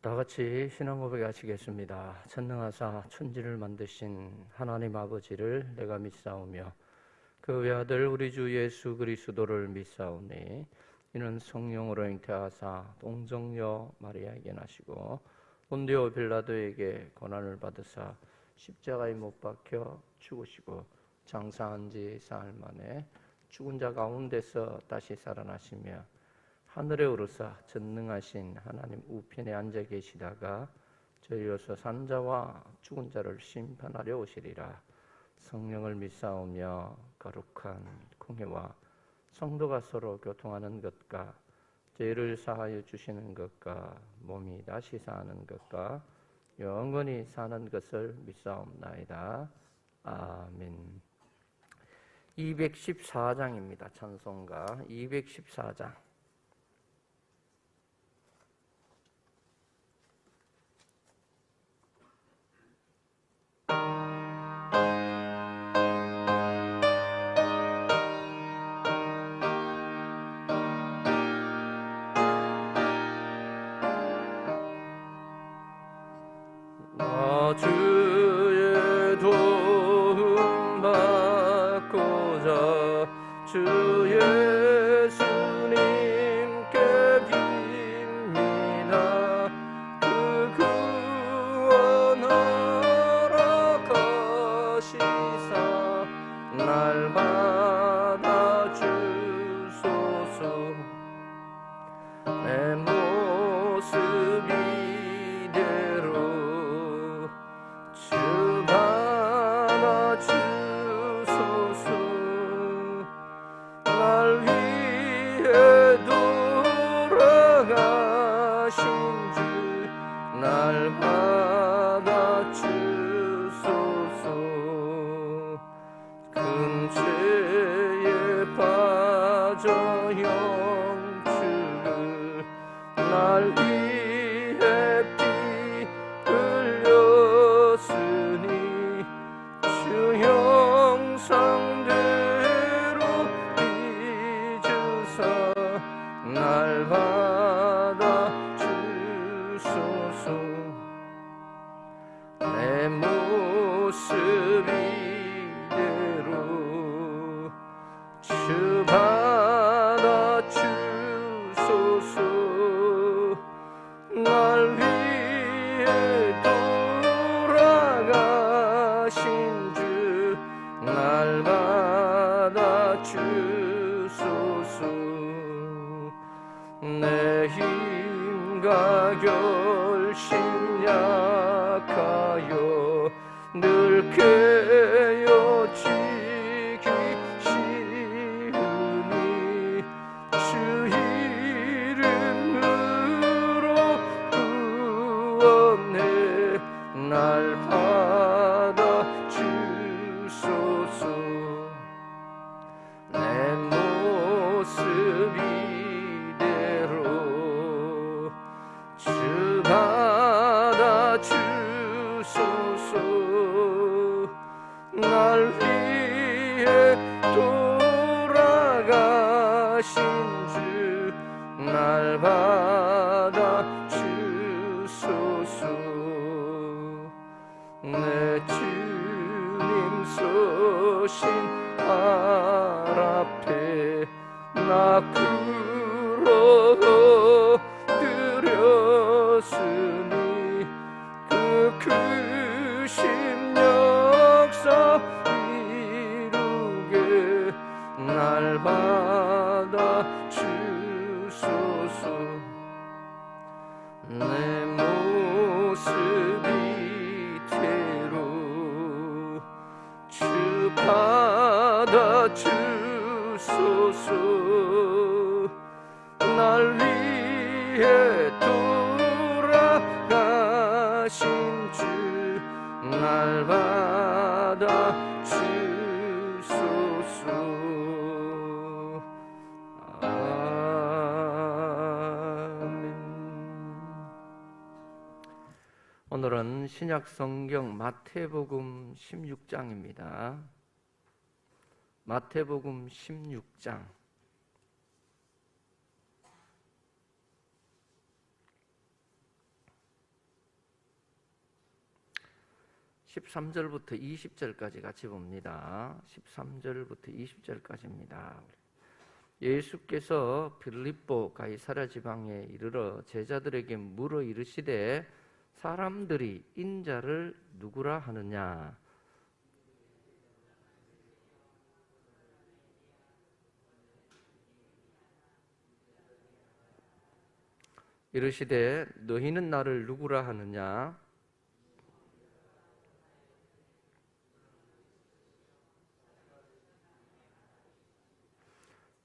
다 같이 신앙 고백하시겠습니다. 전능하사 천지를 만드신 하나님 아버지를 내가 믿사오며 그 외아들 우리 주 예수 그리스도를 믿사오니 이는 성령으로 잉태하사 동정녀 마리아에게 나시고 본디오 빌라도에게 고난을 받으사 십자가에 못 박혀 죽으시고 장사한 지 사흘 만에 죽은 자 가운데서 다시 살아나시며 하늘에 오르사 전능하신 하나님 우편에 앉아 계시다가 저희로서 산 자와 죽은 자를 심판하려 오시리라. 성령을 믿사오며 거룩한 공회와 성도가 서로 교통하는 것과 죄를 사하여 주시는 것과 몸이 다시 사는 것과 영원히 사는 것을 믿사옵나이다. 아멘. 214장입니다. 찬송가 214장. 주의 도움 받고자 주 예수님께 빕니다. 그 구원하러 가시사 날 받아주소서. 내 모습 이대로 주 받아주소서. 날 위해 돌아가신 주 날 받아주소서. 큰 죄에 빠져 영주를 날 위해 피 흘렸으니 주 형상대로 빚으사 날 받아주소서. 내 모습 이대로 주 받아주소서. 날 위해 돌아가신 주 날 받아주소서. 내 힘과 결심 약하여 늘 깨어지기 쉬우니 주 이름으로 구원해 날 받아주소서. 내 모습 이대로 주 받아주소서. 날 위해 돌아가신 주 날 받아주소서. 내 주님 서신 발 앞에 나 엎드렸으니 그 크신 역사 이루게 날 받아주소서. 내 모습 이대로 주 받아주소서. 날 위해 돌아가신 주 날 받아주소서. 아멘. 오늘은 신약성경 마태복음 16장입니다. 마태복음 16장 13절부터 20절까지 같이 봅니다. 13절부터 20절까지입니다. 예수께서 빌립보 가이사랴 지방에 이르러 제자들에게 물어 이르시되 사람들이 인자를 누구라 하느냐. 이르시되 너희는 나를 누구라 하느냐.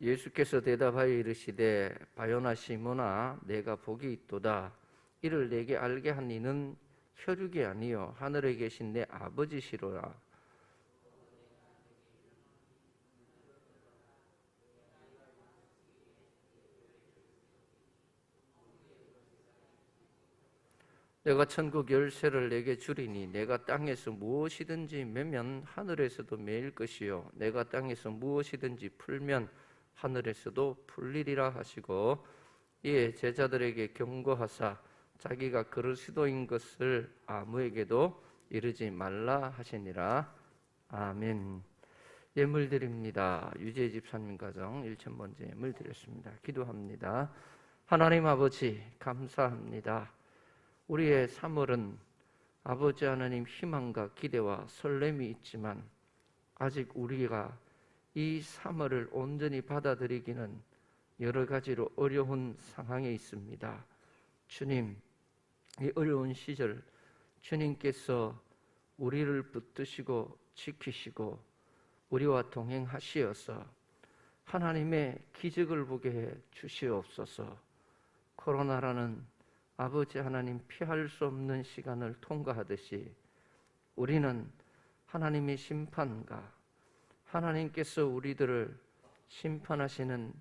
예수께서 대답하여 이르시되 바요나 시몬아 내가 복이 있도다. 이를 내게 알게 한 이는 혈육이 아니요 하늘에 계신 내 아버지시로라. 내가 천국 열쇠를 내게 주리니 내가 땅에서 무엇이든지 매면 하늘에서도 매일 것이요 내가 땅에서 무엇이든지 풀면 하늘에서도 풀리리라 하시고 이에 제자들에게 경고하사 자기가 그리스도인 것을 아무에게도 이르지 말라 하시니라. 아멘. 예물 드립니다. 유재 집사님 가정 1,000번째 예물 드렸습니다. 기도합니다. 하나님 아버지 감사합니다. 우리의 3월은 아버지 하나님 희망과 기대와 설렘이 있지만 아직 우리가 이 3월을 온전히 받아들이기는 여러 가지로 어려운 상황에 있습니다. 주님, 이 어려운 시절 주님께서 우리를 붙드시고 지키시고 우리와 동행하시어서 하나님의 기적을 보게 해 주시옵소서. 코로나라는 아버지 하나님 피할 수 없는 시간을 통과하듯이 우리는 하나님의 심판과 하나님께서 우리들을 심판하시는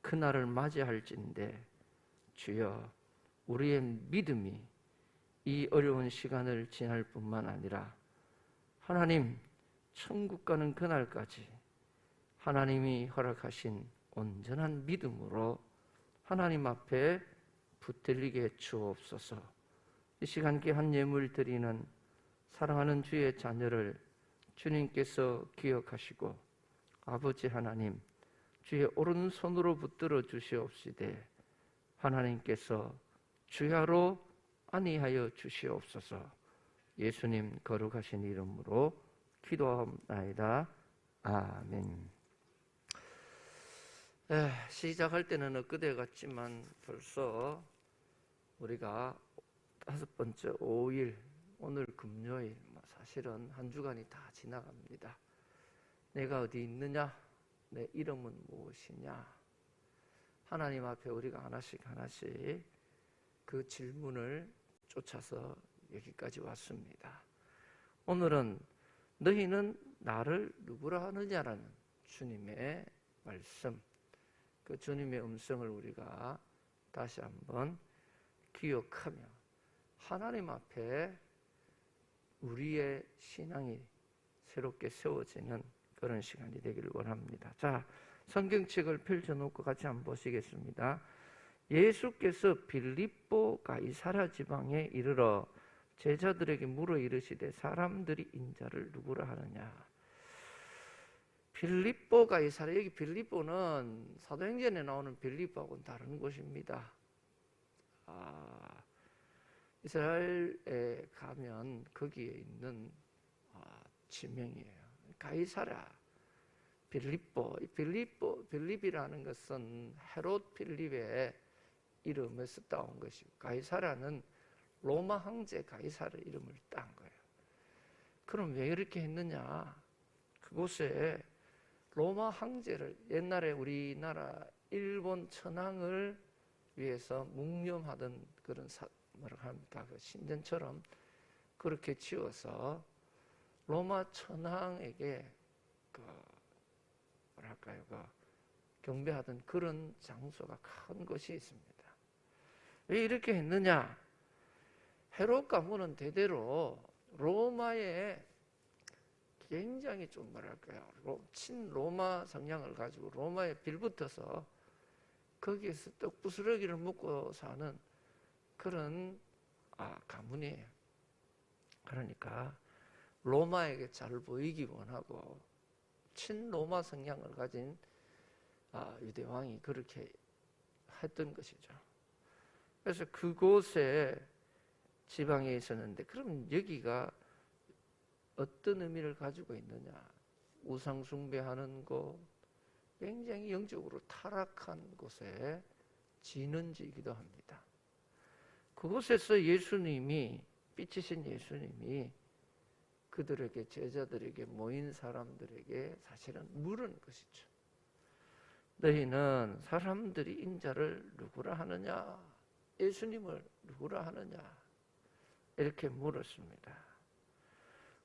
그날을 맞이할진대 주여 우리의 믿음이 이 어려운 시간을 지날 뿐만 아니라 하나님 천국 가는 그날까지 하나님이 허락하신 온전한 믿음으로 하나님 앞에 붙들리게 해 주옵소서. 이 시간 귀한 예물 드리는 사랑하는 주의 자녀를 주님께서 기억하시고 아버지 하나님 주의 오른손으로 붙들어 주시옵시되 하나님께서 주야로 안위하여 주시옵소서. 예수님 거룩하신 이름으로 기도하옵나이다. 아멘. 시작할 때는 엊그제 같지만 벌써 우리가 5번째 5일 오늘 금요일 사실은 한 주간이 다 지나갑니다. 내가 어디 있느냐? 내 이름은 무엇이냐? 하나님 앞에 우리가 하나씩 그 질문을 쫓아서 여기까지 왔습니다. 오늘은 너희는 나를 누구라 하느냐라는 주님의 말씀, 그 주님의 음성을 우리가 다시 한번 기억하며 하나님 앞에 우리의 신앙이 새롭게 세워지는 그런 시간이 되기를 원합니다. 자, 성경책을 펼쳐놓고 같이 한번 보시겠습니다. 예수께서 빌립보 가이사랴 지방에 이르러 제자들에게 물어 이르시되 사람들이 인자를 누구라 하느냐. 빌립보 가이사랴, 여기 빌립보는 사도행전에 나오는 빌립보하고는 다른 곳입니다. 이스라엘에 가면 거기에 있는 지명이에요. 가이사랴, 빌립이라는 것은 헤롯 필립의 이름에서 따온 것이고 가이사랴는 로마 황제 가이사르 이름을 딴 거예요. 그럼 왜 이렇게 했느냐? 그곳에 로마 황제를 옛날에 우리나라 일본 천황을 위해서 묵념하던 그런 뭐라고 합니까? 그 신전처럼 그렇게 지어서 로마 천황에게 경배하던 그런 장소가 큰 곳이 있습니다. 왜 이렇게 했느냐? 헤롯 가문은 대대로 로마의 굉장히 좀 친로마 성향을 가지고 로마에 빌붙어서 거기에서 떡 부스러기를 먹고 사는 그런 가문이에요. 그러니까 로마에게 잘 보이기 원하고 친로마 성향을 가진 유대 왕이 그렇게 했던 것이죠. 그래서 그곳에 지방에 있었는데, 그럼 여기가 어떤 의미를 가지고 있느냐? 우상 숭배하는 곳, 굉장히 영적으로 타락한 곳에 진원지이기도 합니다. 그곳에서 예수님이, 삐치신 예수님이 그들에게, 제자들에게, 모인 사람들에게 사실은 물은 것이죠. 너희는 사람들이 인자를 누구라 하느냐? 예수님을 누구라 하느냐? 이렇게 물었습니다.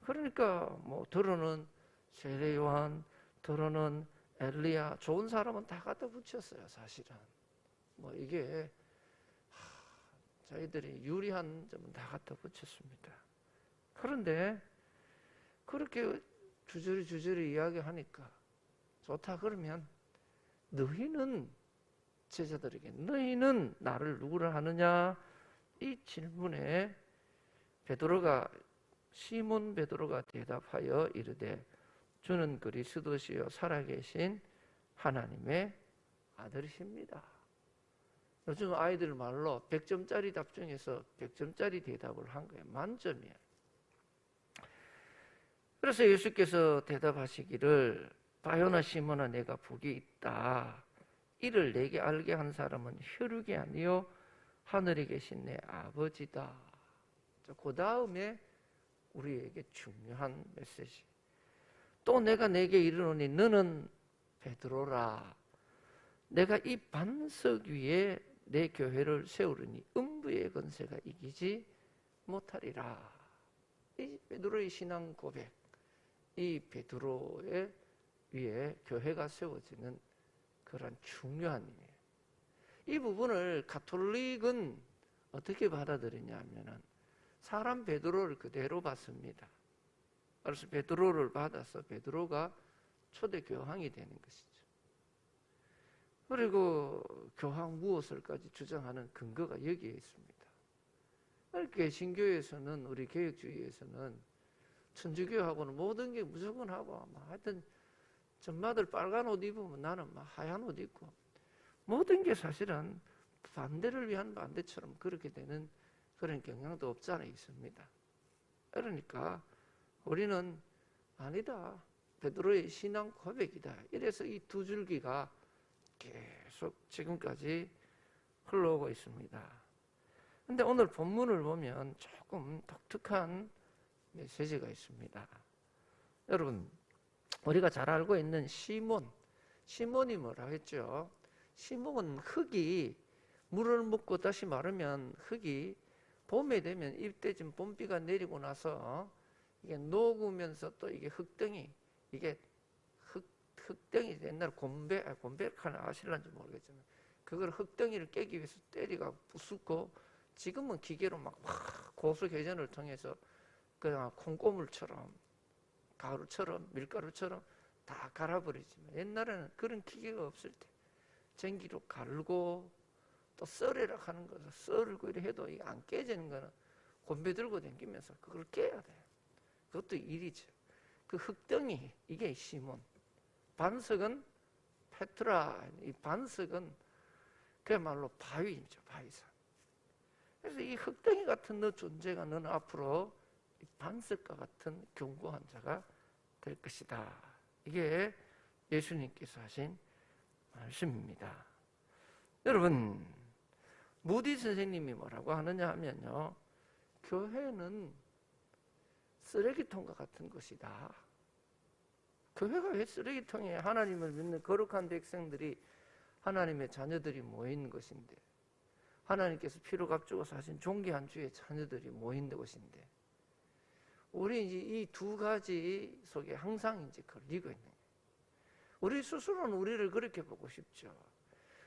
그러니까 뭐 들어는 세례 요한, 들어는 엘리야, 좋은 사람은 다 갖다 붙였어요. 사실은 뭐 이게 자기들이 유리한 점은 다 갖다 붙였습니다. 그런데 그렇게 주저리 이야기하니까 좋다. 그러면 너희는, 제자들에게 너희는 나를 누구라 하느냐? 이 질문에 시몬 베드로가 대답하여 이르되 주는 그리스도시요 살아계신 하나님의 아들이십니다. 요즘 아이들 말로 100점짜리 답 중에서 100점짜리 대답을 한 거예요. 만점이에요. 그래서 예수께서 대답하시기를 바요나 시몬아 내가 복이 있다. 이를 내게 알게 한 사람은 혈육이 아니요 하늘에 계신 내 아버지다. 그 다음에 우리에게 중요한 메시지. 또 내가 내게 이르노니 너는 베드로라. 내가 이 반석 위에 내 교회를 세우리니 음부의 권세가 이기지 못하리라. 이 베드로의 신앙 고백, 이 베드로의 위에 교회가 세워지는 그런 중요한 일이에요. 이 부분을 가톨릭은 어떻게 받아들이냐면은 사람 베드로를 그대로 받습니다. 그래서 베드로를 받아서 베드로가 초대 교황이 되는 것이죠. 그리고 교황 무엇을까지 주장하는 근거가 여기에 있습니다. 개신교에서는, 우리 개혁주의에서는 천주교하고는 모든 게 무조건 하고, 하여튼 전마들 빨간 옷 입으면 나는 하얀 옷 입고, 모든 게 사실은 반대를 위한 반대처럼 그렇게 되는 그런 경향도 없지 않아 있습니다. 그러니까 우리는 아니다. 베드로의 신앙 고백이다. 이래서 이 두 줄기가 계속 지금까지 흘러오고 있습니다. 그런데 오늘 본문을 보면 조금 독특한 메시지가 있습니다. 여러분, 우리가 잘 알고 있는 시몬이 뭐라 했죠? 시몬은 흙이, 물을 묻고 다시 마르면 흙이 봄에 되면 이때쯤 봄비가 내리고 나서 이게 녹으면서 또 이게 흙덩이, 이게 흙덩이, 옛날 곰배 아실란지 모르겠지만 그걸 흙덩이를 깨기 위해서 때리가 부수고, 지금은 기계로 막 고수 회전을 통해서 그냥 콩고물처럼, 가루처럼, 밀가루처럼 다 갈아버리지만, 옛날에는 그런 기계가 없을 때 전기로 갈고 또 썰으라 하는 것을 썰고 이래 해도 이게 안 깨지는 거는 곰배 들고 다니면서 그걸 깨야 돼요. 그것도 일이죠. 그 흙덩이, 이게 시몬. 반석은 페트라, 이 반석은 그야말로 바위죠, 바위산. 그래서 이 흙덩이 같은 너 존재가 너는 앞으로 이 반석과 같은 견고한 자가 될 것이다. 이게 예수님께서 하신 말씀입니다. 여러분, 무디 선생님이 뭐라고 하느냐 하면요, 교회는 쓰레기통과 같은 것이다. 교회가 왜 쓰레기통이에요? 하나님을 믿는 거룩한 백성들이, 하나님의 자녀들이 모인 것인데, 하나님께서 피로 값주고 사신 존귀한 주의 자녀들이 모인 것인데, 우리 이제 이 두 가지 속에 항상 이제 걸리고 있는 거예요. 우리 스스로는 우리를 그렇게 보고 싶죠.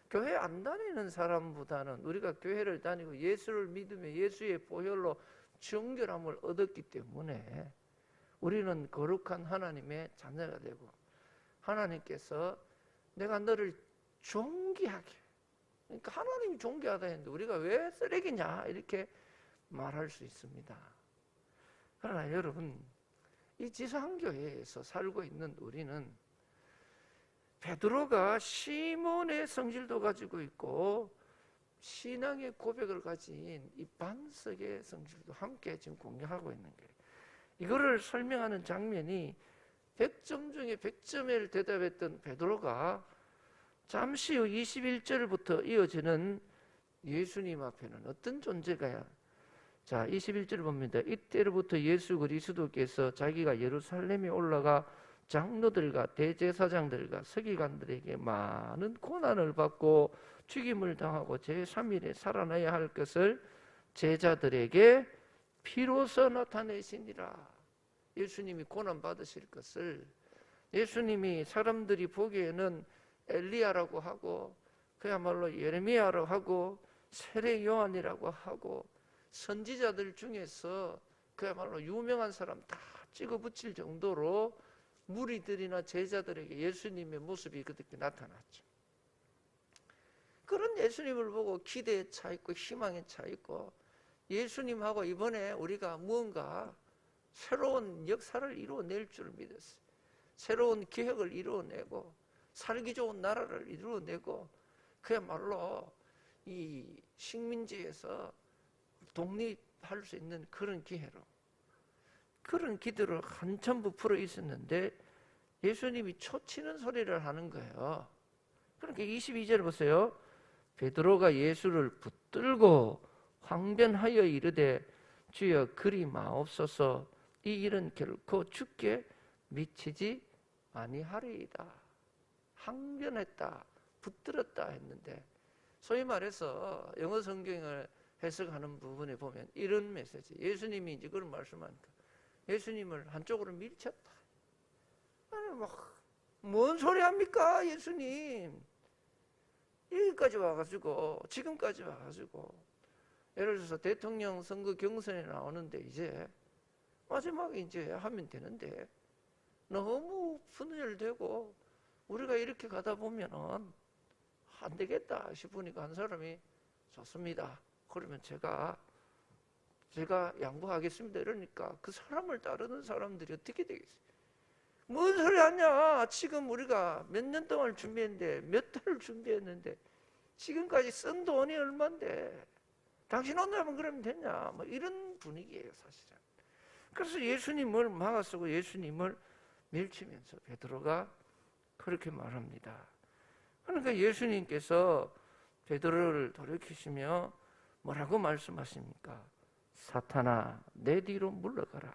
교회 안 다니는 사람보다는 우리가 교회를 다니고 예수를 믿으며 예수의 보혈로 정결함을 얻었기 때문에 우리는 거룩한 하나님의 자녀가 되고, 하나님께서 내가 너를 존귀하게, 그러니까 하나님이 존귀하다 했는데 우리가 왜 쓰레기냐 이렇게 말할 수 있습니다. 그러나 여러분, 이 지상교회에서 살고 있는 우리는 베드로가 시몬의 성질도 가지고 있고 신앙의 고백을 가진 이 반석의 성질도 함께 지금 공유하고 있는 거예요. 이거를 설명하는 장면이 100점 중에 100점을 대답했던 베드로가 잠시 후 21절부터 이어지는 예수님 앞에는 어떤 존재가야? 자, 21절 봅니다. 이때로부터 예수 그리스도께서 자기가 예루살렘에 올라가 장로들과 대제사장들과 서기관들에게 많은 고난을 받고 죽임을 당하고 제3일에 살아나야 할 것을 제자들에게 비로소 나타내시니라. 예수님이 고난 받으실 것을 예수님이 사람들이 보기에는 엘리야라고 하고 그야말로 예레미야라고 하고 세례 요한이라고 하고 선지자들 중에서 그야말로 유명한 사람 다 찍어 붙일 정도로 무리들이나 제자들에게 예수님의 모습이 그렇게 나타났죠. 그런 예수님을 보고 기대에 차 있고 희망에 차 있고 예수님하고 이번에 우리가 무언가 새로운 역사를 이루어낼 줄 믿었어요. 새로운 기획을 이루어내고 살기 좋은 나라를 이루어내고 그야말로 이 식민지에서 독립할 수 있는 그런 기회로 그런 기대로 한참 부풀어 있었는데 예수님이 초치는 소리를 하는 거예요. 그러니까 22절 보세요. 베드로가 예수를 붙들고 황변하여 이르되 주여 그리 마옵소서 이 일은 결코 죽게 미치지 아니하리이다. 항변했다, 붙들었다 했는데 소위 말해서 영어 성경을 해석하는 부분에 보면 이런 메시지, 예수님이 이제 그런 말씀하니까 예수님을 한쪽으로 밀쳤다. 아니 뭔 소리 합니까 예수님? 여기까지 와가지고 지금까지 와가지고 예를 들어서 대통령 선거 경선에 나오는데 이제 마지막에 이제 하면 되는데 너무 분열되고 우리가 이렇게 가다 보면은 안 되겠다 싶으니까 한 사람이 좋습니다. 그러면 제가 양보하겠습니다. 이러니까 그 사람을 따르는 사람들이 어떻게 되겠어요? 뭔 소리 하냐? 지금 우리가 몇 년 동안 준비했는데 몇 달을 준비했는데 지금까지 쓴 돈이 얼만데 당신 온다면 그러면 되냐? 뭐 이런 분위기예요 사실은. 그래서 예수님을 막아서고 예수님을 밀치면서 베드로가 그렇게 말합니다. 그러니까 예수님께서 베드로를 돌이키시며 뭐라고 말씀하십니까? 사탄아 내 뒤로 물러가라.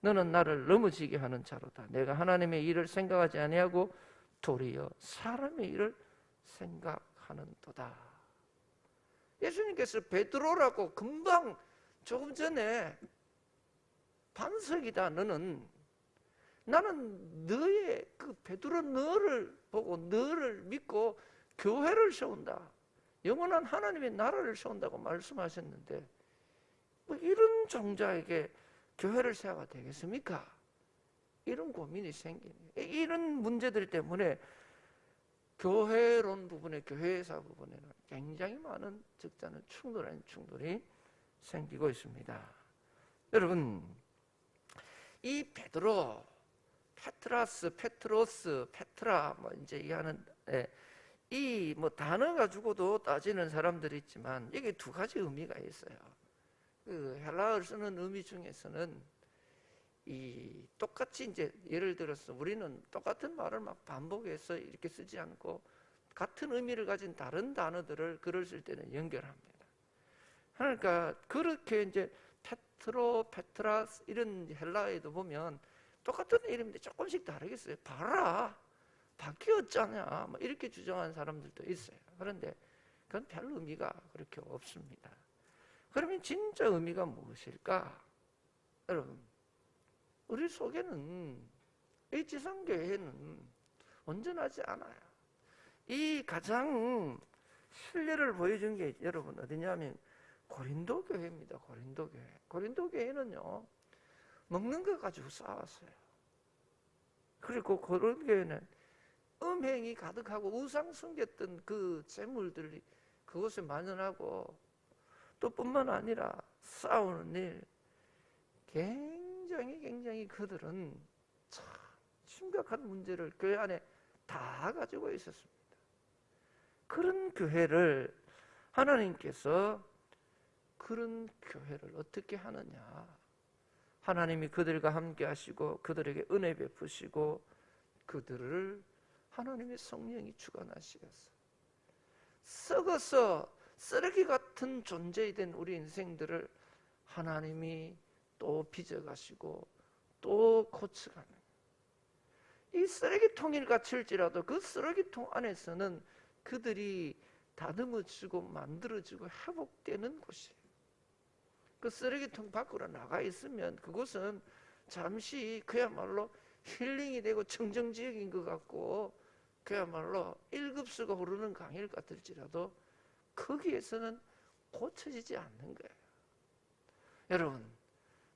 너는 나를 넘어지게 하는 자로다. 내가 하나님의 일을 생각하지 아니하고 도리어 사람의 일을 생각하는도다. 예수님께서 베드로라고 금방 조금 전에 반석이다 나는 너의 그 베드로 너를 보고 너를 믿고 교회를 세운다. 영원한 하나님의 나라를 세운다고 말씀하셨는데 뭐 이런 종자에게 교회를 세워가 되겠습니까? 이런 고민이 생기네요. 이런 문제들 때문에 교회론 부분에 교회사 부분에는 굉장히 많은 적잖은 충돌이 생기고 있습니다. 여러분 이 베드로 페트로스, 페트라 뭐 이제 이 하는 이 뭐 단어 가지고도 따지는 사람들이 있지만 이게 두 가지 의미가 있어요. 그 헬라어를 쓰는 의미 중에서는 이 똑같이 이제 예를 들어서 우리는 똑같은 말을 막 반복해서 이렇게 쓰지 않고 같은 의미를 가진 다른 단어들을 글을 쓸 때는 연결합니다. 그러니까 그렇게 이제 페트라스 이런 헬라어에도 보면 똑같은 이름인데 조금씩 다르겠어요. 봐라 바뀌었잖아 뭐 이렇게 주장하는 사람들도 있어요. 그런데 그건 별 의미가 그렇게 없습니다. 그러면 진짜 의미가 무엇일까? 여러분 우리 속에는 이 지상교회는 온전하지 않아요. 이 가장 신뢰를 보여준 게 여러분 어디냐면 고린도 교회입니다. 고린도 교회. 고린도 교회는요 먹는 거 가지고 싸웠어요. 그리고 고린도 교회는 음행이 가득하고 우상 숨겼던 그 재물들이 그것에 만연하고 또 뿐만 아니라 싸우는 일 굉장히 굉장히 그들은 참 심각한 문제를 교회 안에 다 가지고 있었습니다. 그런 교회를 하나님께서 그런 교회를 어떻게 하느냐? 하나님이 그들과 함께 하시고 그들에게 은혜 베푸시고 그들을 하나님의 성령이 주관하시겠어. 썩어서 쓰레기 같은 존재이 된 우리 인생들을 하나님이 또 빚어가시고 또 고쳐가는, 이 쓰레기통일 같을지라도 그 쓰레기통 안에서는 그들이 다듬어지고 만들어지고 회복되는 곳이에요. 그 쓰레기통 밖으로 나가 있으면 그곳은 잠시 그야말로 힐링이 되고 청정지역인 것 같고 그야말로 1급수가 흐르는 강일 같을지라도 거기에서는 고쳐지지 않는 거예요. 여러분,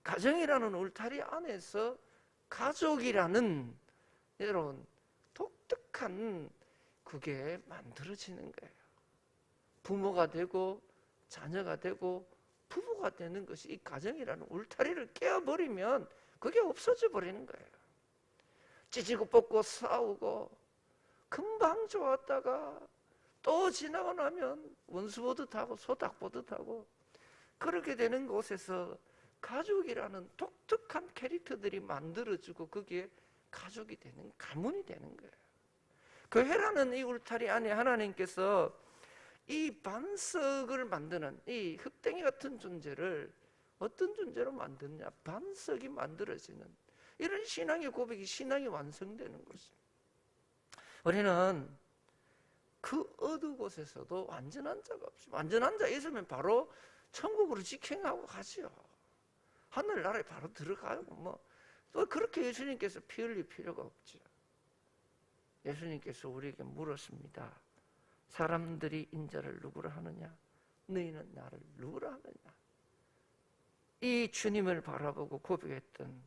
가정이라는 울타리 안에서 가족이라는 여러분 독특한 그게 만들어지는 거예요. 부모가 되고 자녀가 되고 부부가 되는 것이 이 가정이라는 울타리를 깨어버리면 그게 없어져 버리는 거예요. 찢고 뽑고 싸우고 금방 좋았다가 또 지나고 나면 원수 보듯 하고 소닥 보듯 하고 그렇게 되는 곳에서 가족이라는 독특한 캐릭터들이 만들어지고 거기에 가족이 되는, 가문이 되는 거예요. 교회라는 이 울타리 안에 하나님께서 이 반석을 만드는 이 흙덩이 같은 존재를 어떤 존재로 만드느냐? 반석이 만들어지는 이런 신앙의 고백이, 신앙이 완성되는 것입니다. 우리는 그 어두 곳에서도 완전한 자가 없습니다. 완전한 자 있으면 바로 천국으로 직행하고 가죠. 하늘나라에 바로 들어가요. 또 그렇게 예수님께서 피 흘릴 필요가 없죠. 예수님께서 우리에게 물었습니다. 사람들이 인자를 누구라 하느냐? 너희는 나를 누구라 하느냐? 이 주님을 바라보고 고백했던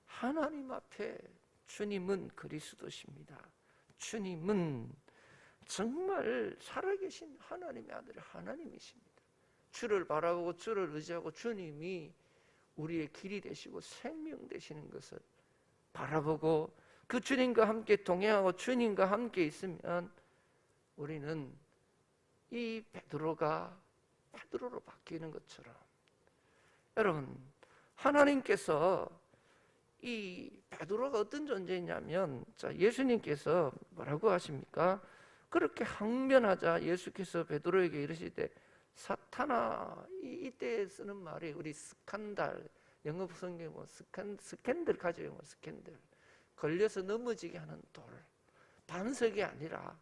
하나님 앞에 주님은 그리스도십니다. 주님은 정말 살아계신 하나님의 아들 하나님이십니다. 주를 바라보고 주를 의지하고 주님이 우리의 길이 되시고 생명 되시는 것을 바라보고 그 주님과 함께 동행하고 주님과 함께 있으면 우리는 이 베드로가 베드로로 바뀌는 것처럼, 여러분, 하나님께서 이 베드로가 어떤 존재냐면, 자, 예수님께서 뭐라고 하십니까? 그렇게 항변하자 예수께서 베드로에게 이르시되 사탄아, 이때 쓰는 말이 우리 스칸달, 영어 성경에 보면 스캔들 가져요. 스캔들, 걸려서 넘어지게 하는 돌, 반석이 아니라,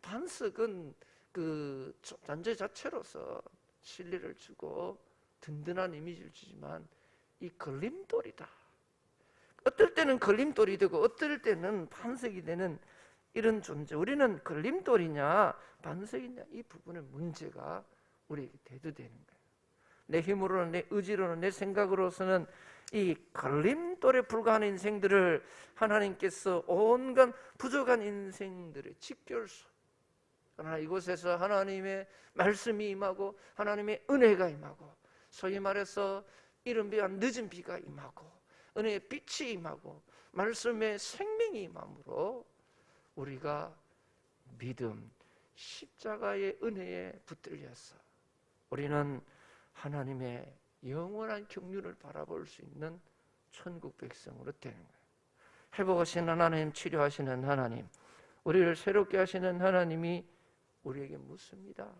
반석은 그 존재 자체로서 신뢰를 주고 든든한 이미지를 주지만 이 걸림돌이다. 어떨 때는 걸림돌이 되고 어떨 때는 반석이 되는 이런 존재. 우리는 걸림돌이냐 반석이냐 이 부분의 문제가 우리에게 대두되는 거예요. 내 힘으로는, 내 의지로는, 내 생각으로서는 이 걸림돌에 불과한 인생들을 하나님께서 온갖 부족한 인생들의 직결소, 그러나 이곳에서 하나님의 말씀이 임하고 하나님의 은혜가 임하고, 소위 말해서 이른 비와 늦은 비가 임하고 은혜의 빛이 임하고 말씀의 생명이 임함으로 우리가 믿음, 십자가의 은혜에 붙들려서 우리는 하나님의 영원한 경륜을 바라볼 수 있는 천국 백성으로 되는 거예요. 회복하시는 하나님, 치료하시는 하나님, 우리를 새롭게 하시는 하나님이 우리에게 묻습니다.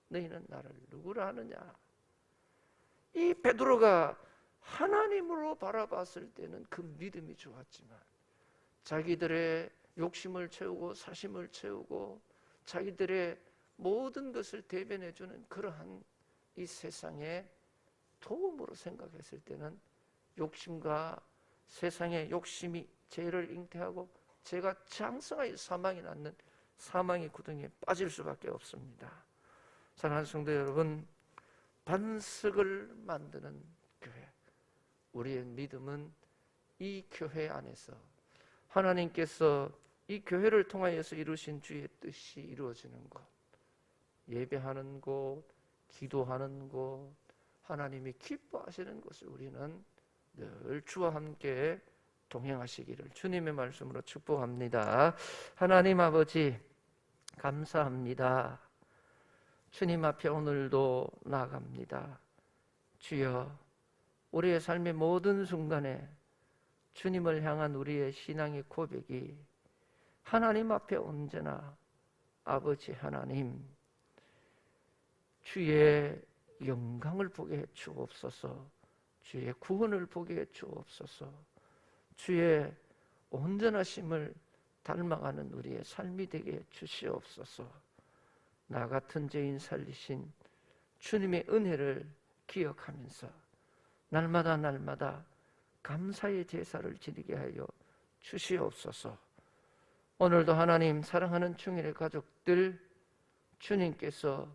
너희는 나를 누구라 하느냐? 이 베드로가 하나님으로 바라봤을 때는 그 믿음이 좋았지만 자기들의 욕심을 채우고 사심을 채우고 자기들의 모든 것을 대변해주는 그러한 이 세상의 도움으로 생각했을 때는 욕심과 세상의 욕심이 죄를 잉태하고 죄가 장성하여 사망이 낳는 사망의 구덩이에 빠질 수밖에 없습니다. 사랑하는 성도 여러분, 반석을 만드는 교회, 우리의 믿음은 이 교회 안에서 하나님께서 이 교회를 통하여서 이루신 주의 뜻이 이루어지는 곳, 예배하는 곳, 기도하는 곳, 하나님이 기뻐하시는 곳을 우리는 늘 주와 함께 동행하시기를 주님의 말씀으로 축복합니다. 하나님 아버지 감사합니다. 주님 앞에 오늘도 나아갑니다. 주여, 우리의 삶의 모든 순간에 주님을 향한 우리의 신앙의 고백이 하나님 앞에 언제나 아버지 하나님 주의 영광을 보게 해 주옵소서. 주의 구원을 보게 해 주옵소서. 주의 온전하심을 닮아가는 우리의 삶이 되게 해 주시옵소서. 나 같은 죄인 살리신 주님의 은혜를 기억하면서 날마다 감사의 제사를 지니게 하여 주시옵소서. 오늘도 하나님 사랑하는 충일의 가족들 주님께서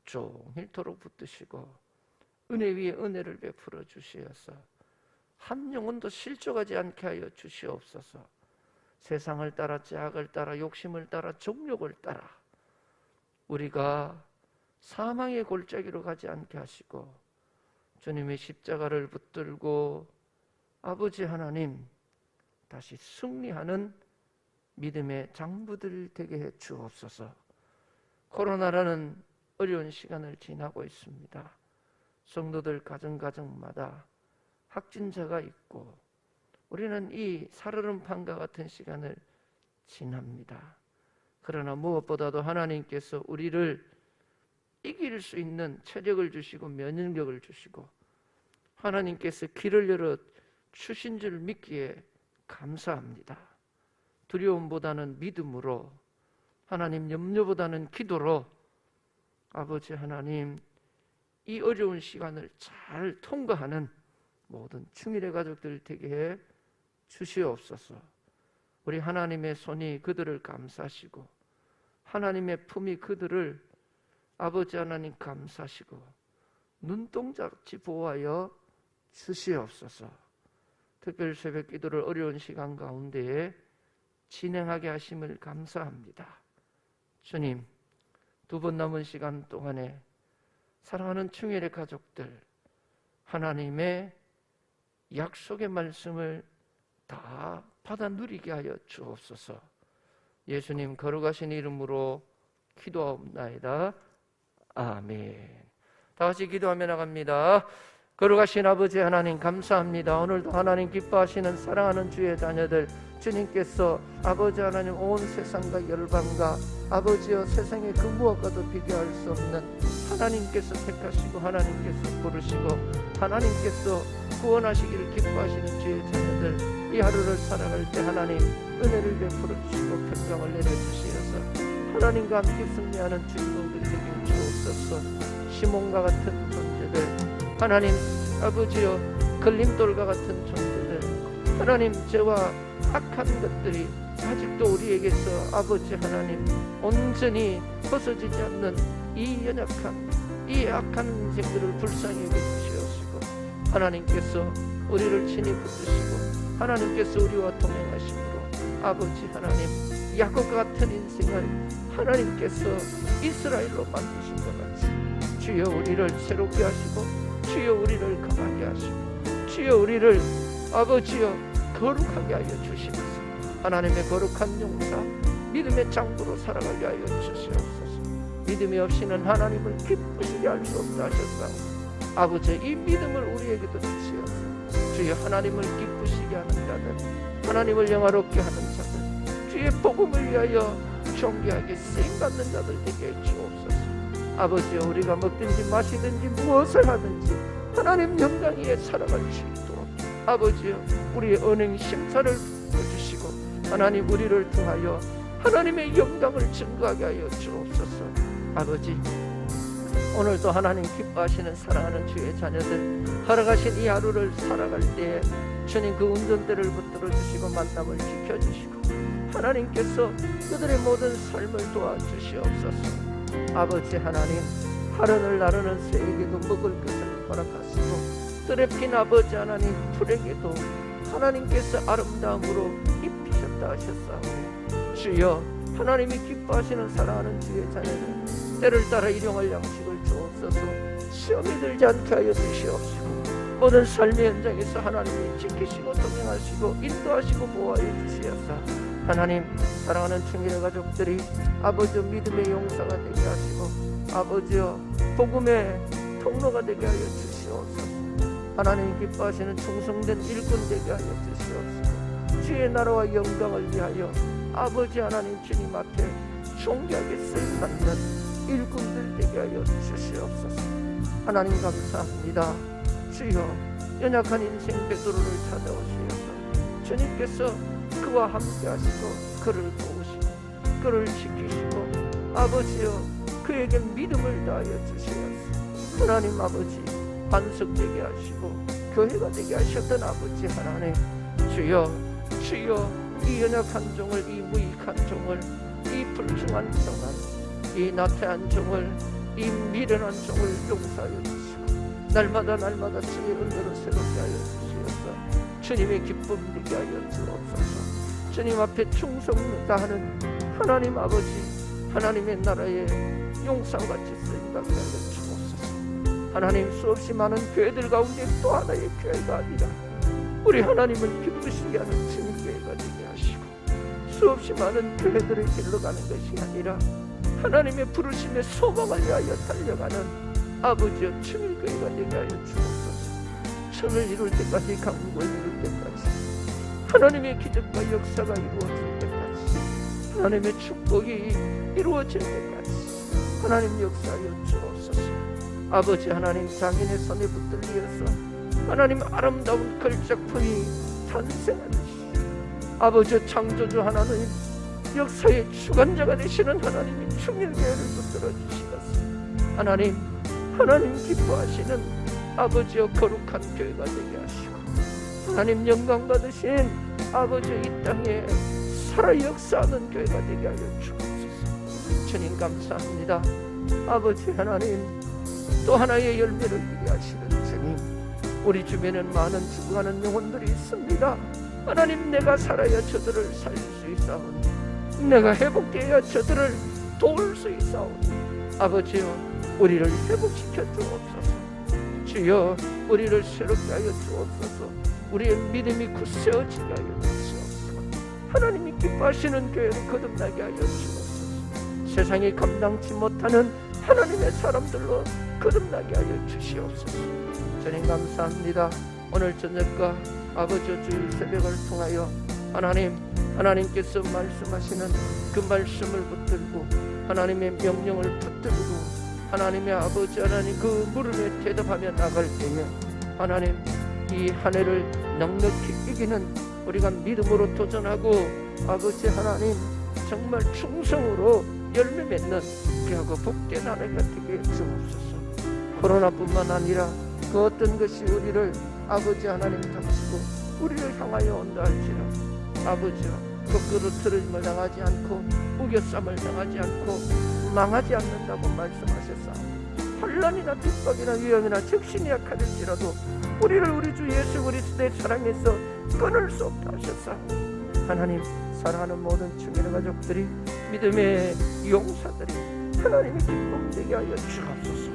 종일토록 붙드시고 은혜 위에 은혜를 베풀어 주시어서 한 영혼도 실족하지 않게 하여 주시옵소서. 세상을 따라 제약을 따라 욕심을 따라 정욕을 따라 우리가 사망의 골짜기로 가지 않게 하시고 주님의 십자가를 붙들고 아버지 하나님 다시 승리하는 믿음의 장부들 되게 해 주옵소서. 코로나라는 어려운 시간을 지나고 있습니다. 성도들 가정마다 확진자가 있고 우리는 이 살얼음판과 같은 시간을 지납니다. 그러나 무엇보다도 하나님께서 우리를 이길 수 있는 체력을 주시고 면역력을 주시고 하나님께서 길을 열어 주신 줄 믿기에 감사합니다. 두려움보다는 믿음으로, 하나님 염려보다는 기도로 아버지 하나님 이 어려운 시간을 잘 통과하는 모든 충일의 가족들 되게 해 주시옵소서. 우리 하나님의 손이 그들을 감싸시고 하나님의 품이 그들을 아버지 하나님 감싸시고 눈동자같이 보호하여 주시옵소서. 특별 새벽 기도를 어려운 시간 가운데에 진행하게 하심을 감사합니다. 주님, 두 번 남은 시간 동안에 사랑하는 충일의 가족들 하나님의 약속의 말씀을 다 받아 누리게 하여 주옵소서. 예수님 거룩하신 이름으로 기도하옵나이다. 아멘. 다 같이 기도하며 나갑니다. 거룩하신 아버지 하나님 감사합니다. 오늘도 하나님 기뻐하시는 사랑하는 주의 자녀들 주님께서 아버지 하나님 온 세상과 열방과 아버지여 세상의 그 무엇과도 비교할 수 없는 하나님께서 택하시고 하나님께서 부르시고 하나님께서 구원하시기를 기뻐하시는 주의 자녀들 이 하루를 살아갈 때 하나님 은혜를 베풀어 주시고 평강을 내려주시어서 하나님과 함께 승리하는 주인공들이 되게 주옵소서. 시몬과 같은 존재들 하나님 아버지여 걸림돌과 같은 존재들 하나님 죄와 악한 것들이 아직도 우리에게서 아버지 하나님 온전히 벗어지지 않는 이 연약한 이 악한 인생들을 불쌍히 여겨주시옵시고 하나님께서 우리를 친히 붙드시고 하나님께서 우리와 동행하심으로 아버지 하나님 야곱과 같은 인생을 하나님께서 이스라엘로 만드신 것 같이 주여 우리를 새롭게 하시고 주여 우리를 강하게 하시고 주여 우리를 아버지여 거룩하게 하여 주시옵소서. 하나님의 거룩한 용사 믿음의 장부로 살아가게 하여 주시옵소서. 믿음이 없이는 하나님을 기쁘시게 할 수 없다 하셨사오니 아버지 이 믿음을 우리에게도 주시옵소서. 주여 하나님을 기쁘시게 하는 자들 하나님을 영화롭게 하는 자들 주의 복음을 위하여 존귀하게 쓰임받는 자들 되게 해 주옵소서. 아버지여 우리가 먹든지 마시든지 무엇을 하든지 하나님 영광 위에 살아갈 수 있도록 아버지여 우리의 언행 심사를 주시고 하나님 우리를 통하여 하나님의 영광을 증거하게 하여 주옵소서. 아버지 오늘도 하나님 기뻐하시는 사랑하는 주의 자녀들 살아가신 이 하루를 살아갈 때에 주님 그 운전대를 붙들어 주시고 만남을 지켜주시고 하나님께서 그들의 모든 삶을 도와주시옵소서. 아버지 하나님 하루를 나르는 새에게도 먹을 것을 허락하시고 뜰에 핀 아버지 하나님 풀에게도 하나님께서 아름다움으로 입히셨다 하셨사오니 주여 하나님이 기뻐하시는 사랑하는 주의 자녀들 때를 따라 일용할 양식을 주옵소서. 시험이 들지 않게 하여 주시옵시고 모든 삶의 현장에서 하나님이 지키시고 동행하시고 인도하시고 보호하여 주시옵소서. 하나님, 사랑하는 충일의 가족들이 아버지 믿음의 용사가 되게 하시고 아버지여 복음의 통로가 되게 하여 주시옵소서. 하나님 기뻐하시는 충성된 일꾼 되게 하여 주시옵소서. 주의 나라와 영광을 위하여 아버지 하나님 주님 앞에 존귀하게 쓰임받는 일꾼들 되게 하여 주시옵소서. 하나님 감사합니다. 주여, 연약한 인생 베드로를 찾아오시어서 주님께서 그와 함께 하시고 그를 도우시고 그를 지키시고 아버지여 그에게 믿음을 다하여 주시옵소서. 하나님 아버지, 반석되게 하시고 교회가 되게 하셨던 아버지 하나님, 주여 이 연약한 종을, 이 무익한 종을, 이 불충한 종을, 이 나태한 종을, 이 미련한 종을 용서하여 주시고 날마다 주의 은혜로 새롭게 하여 주시옵소서. 주님의 기쁨 되게 하여 주옵소서. 주님 앞에 충성 다하는 하나님 아버지 하나님의 나라의 용사같이 쓰임받게 하여 주옵소서. 하나님, 수없이 많은 교회들 가운데 또 하나의 교회가 아니라 우리 하나님을 기쁘시게 하는 주님 교회가 되게 하시고 수없이 많은 교회들을 길러 가는 것이 아니라 하나님의 부르심의 소망을 위하여 달려가는 아버지여 주님 교회가 되게 하여 주옵소서. 천을 이룰 때까지, 강국을 이룰 때까지, 하나님의 기적과 역사가 이루어질 때까지, 하나님의 축복이 이루어질 때까지 하나님 역사하여 주옵소서. 아버지 하나님, 장인의 손에 붙들려서 하나님 아름다운 걸작품이 탄생하듯이 아버지 창조주 하나님 역사의 주관자가 되시는 하나님이 충일교회를 붙들어 주시옵소서. 하나님 기뻐하시는 아버지여 거룩한 교회가 되게 하시고 하나님 영광 받으신 아버지 이 땅에 살아 역사하는 교회가 되게 하여 주옵소서. 주님 감사합니다. 아버지 하나님, 또 하나의 열매를 되게 하시는 주님, 우리 주변에는 많은 죽어가는 영혼들이 있습니다. 하나님, 내가 살아야 저들을 살릴 수 있사오니, 내가 회복되어야 저들을 도울 수 있사오니, 아버지여 우리를 회복시켜 주옵소서. 주여 우리를 새롭게 하여 주옵소서. 우리의 믿음이 굳세어지게 하여 주옵소서. 하나님이 기뻐하시는 교회를 거듭나게 하여 주옵소서. 세상이 감당치 못하는 하나님의 사람들로 거듭나게 하여 주시옵소서. 주님 감사합니다. 오늘 저녁과 아버지 주일 새벽을 통하여 하나님께서 말씀하시는 그 말씀을 붙들고 하나님의 명령을 붙들고 하나님의 아버지 하나님 그 물음에 대답하며 나갈 때에 하나님, 이 한 해를 넉넉히 이기는 우리가 믿음으로 도전하고 아버지 하나님 정말 충성으로 열매 맺는 귀하고 복된 한 해가 되게 주옵소서. 코로나뿐만 아니라 그 어떤 것이 우리를 아버지 하나님 닥치고 우리를 향하여 온다 할지라 아버지여 거꾸로 틀어짐을 당하지 않고 우겨쌈을 당하지 않고 망하지 않는다고 말씀하셨사오니 환난이나 핍박이나 위험이나 적신이 약하일지라도 우리를 우리 주 예수 그리스도의 사랑에서 끊을 수 없다 하셨사오니 하나님, 사랑하는 모든 충일의 가족들이 믿음의 용사들이 하나님의 기쁨 되게 하여 주옵소서.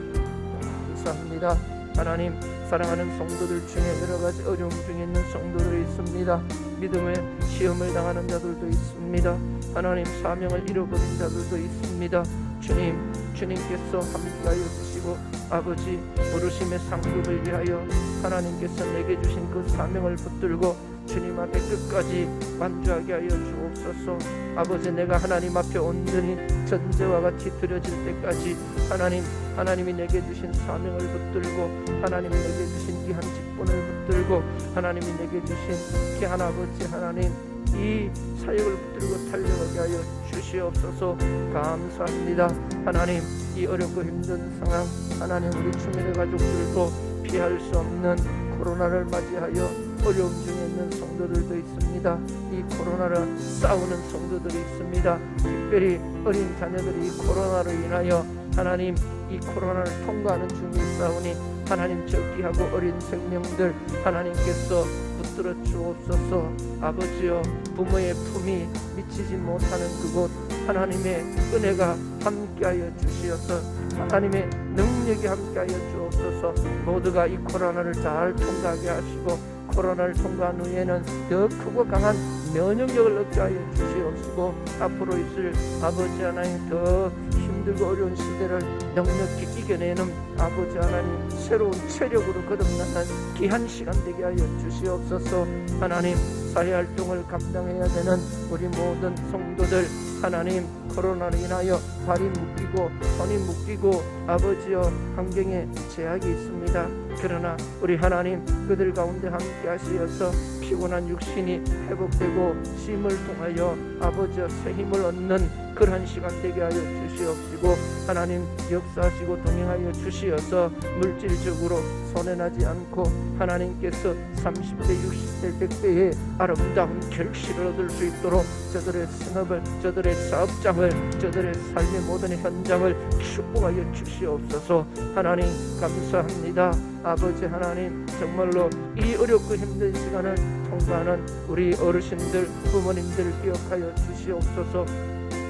감사합니다. 하나님, 사랑하는 성도들 중에 여러가지 어려움 중에 있는 성도들이 있습니다. 믿음의 시험을 당하는 자들도 있습니다. 하나님, 사명을 잃어버린 자들도 있습니다. 주님께서 함께하여 주시고 아버지 부르심의 상급을 위하여 하나님께서 내게 주신 그 사명을 붙들고 주님 앞에 끝까지 완주하게 하여 주옵소서. 아버지, 내가 하나님 앞에 온전히 전제와 같이 드려질 때까지 하나님이 내게 주신 사명을 붙들고 하나님이 내게 주신 귀한 직분을 붙들고 하나님이 내게 주신 귀한 아버지 하나님 이 사역을 붙들고 달려가게 하여 주시옵소서. 감사합니다. 하나님, 이 어렵고 힘든 상황 하나님, 우리 충일의 가족들도 피할 수 없는 코로나를 맞이하여 어려움 중에 있는 성도들도 있습니다. 이 코로나를 싸우는 성도들이 있습니다. 특별히 어린 자녀들이 이 코로나로 인하여 하나님 이 코로나를 통과하는 중에 있사오니 하나님, 저 귀하고 어린 생명들 하나님께서 붙들어 주옵소서. 아버지여, 부모의 품이 미치지 못하는 그곳 하나님의 은혜가 함께하여 주시어서 하나님의 능력이 함께하여 주옵소서. 모두가 이 코로나를 잘 통과하게 하시고 코로나를 통과한 후에는 더 크고 강한 면역력을 얻게 하여 주시옵시고 앞으로 있을 아버지 하나님 더 힘들고 어려운 시대를 넉넉히 이겨내는 아버지 하나님 새로운 체력으로 거듭나는 귀한 시간 되게 하여 주시옵소서. 하나님 사회활동을 감당해야 되는 우리 모든 성도들 하나님 코로나로 인하여 발이 묶이고 손이 묶이고 아버지여 환경에 제약이 있습니다. 그러나 우리 하나님 그들 가운데 함께 하시어서 피곤한 육신이 회복되고 쉼을 통하여 아버지여 새 힘을 얻는 그러한 시간 되게 하여 주시옵시고 하나님 역사하시고 동행하여 주시어서 물질적으로 손해나지 않고 하나님께서 30대 60대 100대의 아름다운 결실을 얻을 수 있도록 저들의 생업을 저들의 사업장을 저들의 삶의 모든 현장을 축복하여 주시옵소서. 하나님 감사합니다. 아버지 하나님 정말로 이 어렵고 힘든 시간을 통과하는 우리 어르신들 부모님들을 기억하여 주시옵소서.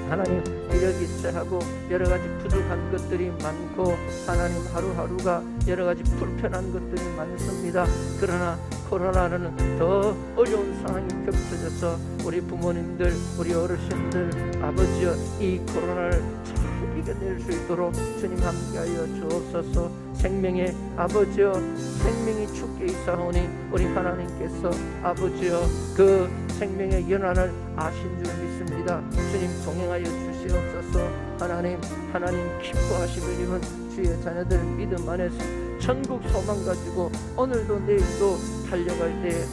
하나님 기력이 쇠하고 여러가지 부족한 것들이 많고 하나님 하루하루가 여러가지 불편한 것들이 많습니다. 그러나 코로나는 더 어려운 상황이 겹쳐져서 우리 부모님들 우리 어르신들 아버지여 이 코로나를 잘 이겨낼 수 있도록 주님 함께하여 주옵소서. 생명의 아버지여 생명이 주께 있사오니 우리 하나님께서 아버지여 그 생명의 연한을 아신 줄 믿습니다. 주님 동행하여 주시옵소서. 하나님 기뻐하시거니와 주의 자녀들 믿음 안에서 천국 소망 가지고 오늘도 내일도 달려갈 때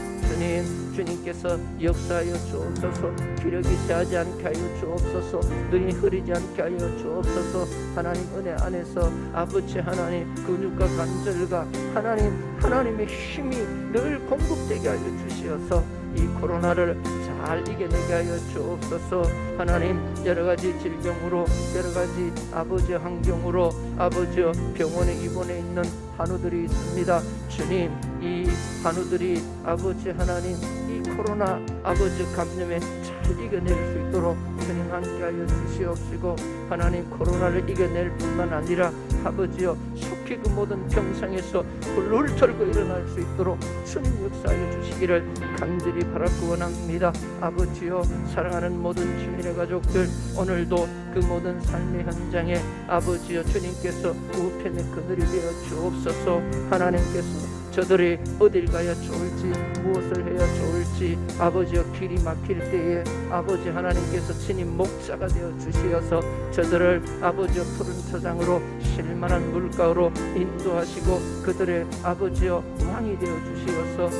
주님께서 역사하여 주옵소서. 기력이 쇠하지 않게 하여 주옵소서. 눈이 흐리지 않게 하여 주옵소서. 하나님 은혜 안에서 아버지 하나님 근육과 관절과 하나님의 힘이 늘 공급되게 하여 주시어서 이 코로나를 잘 이겨내게 하여 주옵소서. 하나님 여러가지 질병으로 여러가지 아버지 환경으로 아버지여 병원에 입원해 있는 환우들이 있습니다. 주님 이 환우들이 아버지 하나님 이 코로나 아버지 감염에 잘 이겨낼 수 있도록 주님 함께하여 주시옵시고 하나님 코로나를 이겨낼 뿐만 아니라 아버지여 속히 그 모든 병상에서 훌훌 털고 일어날 수 있도록 주님 역사하여 주시기를 간절히 바라고 원합니다. 아버지여 사랑하는 모든 주민의 가족들 오늘도 그 모든 삶의 현장에 아버지여 주님께서 우편의 그늘이 되어 주옵소서. 하나님께서 저들이 어딜 가야 좋을지 무엇을 해야 좋을지 아버지여 길이 막힐 때에 아버지 하나님께서 친히 목자가 되어 주시어서 저들을 아버지여 푸른 초장으로 쉴만한 물가로 인도하시고 그들의 아버지여 왕이 되어 주시어서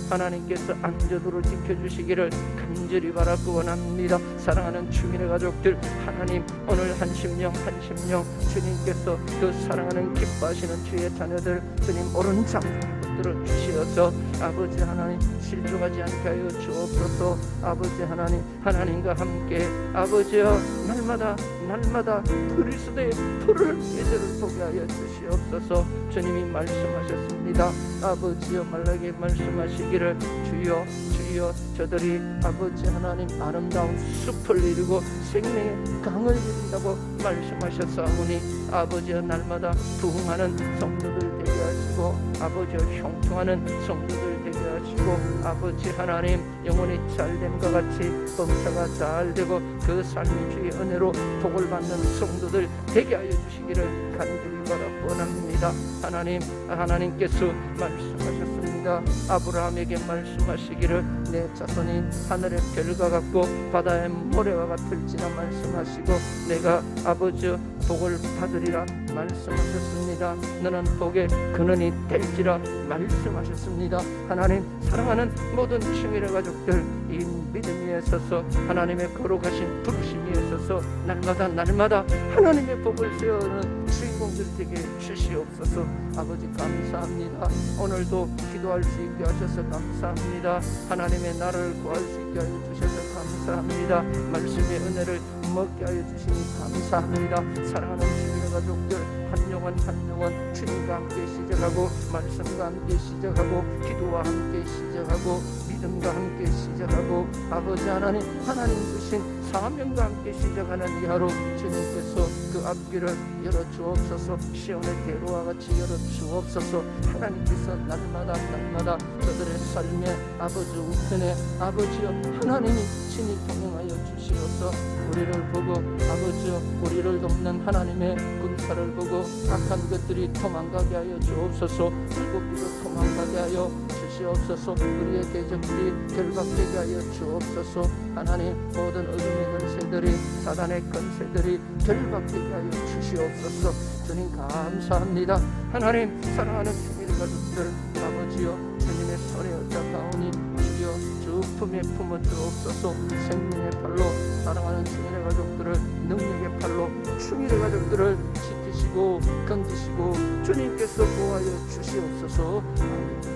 하나님께서 안전으로 지켜주시기를 간절히 바라고 원합니다. 사랑하는 주민의 가족들 하나님 오늘 한 심령 주님께서 그 사랑하는 기뻐하시는 주의 자녀들 주님 오른쪽 붙들어 주시어서 아버지 하나님 실족하지 않게 하여 주옵소서. 아버지 하나님과 함께 아버지여 날마다 그리스도의 풀을 이들을 보게 하여 주시옵소서. 주님이 말씀하셨습니다. 아버지여 말라게 말씀하시기를 주여 저들이 아버지 하나님 아름다운 숲을 이루고 생명의 강을 이룬다고 말씀하셨사오니 아버지여 날마다 부흥하는 성도들 되게 하시고 아버지여 형통하는 성도들 되게 하시고 아버지 하나님 영혼이 잘됨과 같이 범사가 잘되고 그 삶이 주의 은혜로 복을 받는 성도들 되게 하여 주시기를 간절히 바라고 원합니다. 하나님께서 말씀하셨습니다. 아브라함에게 말씀하시기를 내 자손이 하늘의 별과 같고 바다의 모래와 같을지라 말씀하시고 내가 아버지 복을 받으리라 말씀하셨습니다. 너는 복의 근원이 될지라 말씀하셨습니다. 하나님 사랑하는 모든 주민의 가족들 이 믿음 위에 서서 하나님의 거룩하신 부르심 위에 서서 날마다 하나님의 복을 세우는 주인공들 되게 주시옵소서. 아버지 감사합니다. 오늘도 기도할 수 있게 하셔서 감사합니다. 하나님의 나라를 구할 수 있게 하여 주셔서 감사합니다. 말씀의 은혜를 먹게 하여 주시니 감사합니다. 사랑하는 주민의 가족들 한 영혼 주님과 함께 시작하고 말씀과 함께 시작하고 기도와 함께 시작하고 믿음과 함께 시작하고 아버지 하나님 주신 사명과 함께 시작하는 이 하루 주님께서 그 앞길을 열어주옵소서. 시온의 대로와 같이 열어주옵소서. 하나님께서 날마다 저들의 삶의 아버지 우편에 아버지여 하나님이 친히 동행하여 주시옵소서. 우리를 보고 아버지여 우리를 돕는 하나님의 군사를 보고 악한 것들이 도망가게 하여 주옵소서. 불법기로 도망가게 하여 주시옵소서. 우리의 대적들이 결박되게 하여 주옵소서. 하나님 모든 어둠의 권세들이 사단의 권세들이 결박되게 하여 주시옵소서. 주님 감사합니다. 하나님 사랑하는 주님의 가족들 아버지여 주님의 손에 얹어가오니 이겨 주 품에 품어 주옵소서. 생명의 팔로 사랑하는 주님의 가족들을 능력의 팔로 주님의 가족들을 지키시고 건지시고 주님께서 보호하여 주시옵소서. 아멘.